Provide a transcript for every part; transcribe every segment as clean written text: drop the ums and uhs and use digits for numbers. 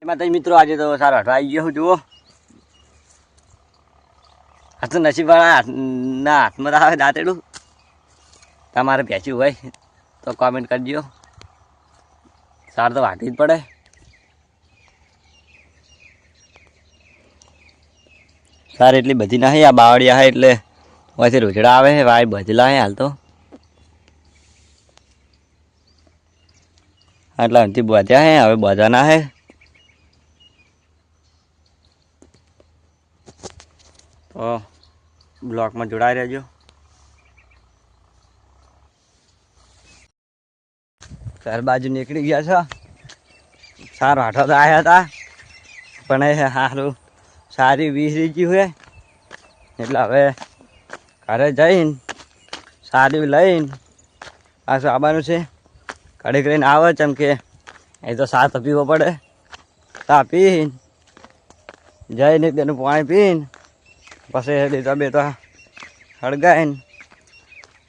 માતાજી મિત્રો, આજે તો સારો હટવા આવી ગયો હું. જુઓ આ તો નસીબવાળા ના હાથમાં આવે દાંતેડું. તમારે ભેંચ્યું હોય તો કોમેન્ટ કરજો. સાર તો વાટી જ પડે. સાર એટલી બધી નહીં, આ બાવળિયા હે એટલે પછી રોજડા આવે છે. વાય બધેલા હે હાલ તો. આટલા અંતિ બધ્યા હે, હવે બધાના હે. તો બ્લોકમાં જોડાઈ રહેજો. ઘર બાજુ નીકળી ગયા છો. સારો હાથો તો આવ્યા હતા પણ એ સારું સારી વીસરી ગયું હોય એટલે હવે ઘરે જઈને સારી લઈને પાછું આવવાનું છે. ઘડીક લઈને આવે ચમ કે એ તો સાત પીવો પડે. તા પીને જઈને તેનું પાણી પીને પછી લીધા બેતા હળગાઈને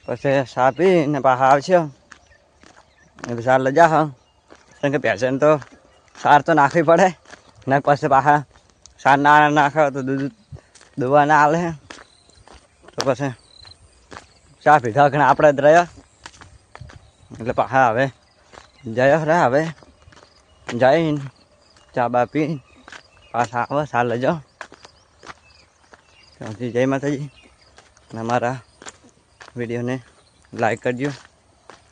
પછી સા પીને પાછા આવશે. એટલે સાર લજા હા કેમ કે પેશન તો સાર તો નાખવી પડે ને. પછી પાછા સાર ના નાખે તો દૂધ દુવા ના હાલે. તો પછી ચા પીધા ઘણા આપણે જ રહ્યા એટલે પાછા હવે જય રે. હવે જઈને ચા બા પીને પાછા આવે. સાર લજો. ત્યાંથી જય માતાજી. અને અમારા વિડીયોને લાઈક કરજો,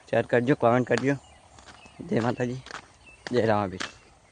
શેર કરજો, કોમેન્ટ કરજો. જય માતાજી, જય રામાભી.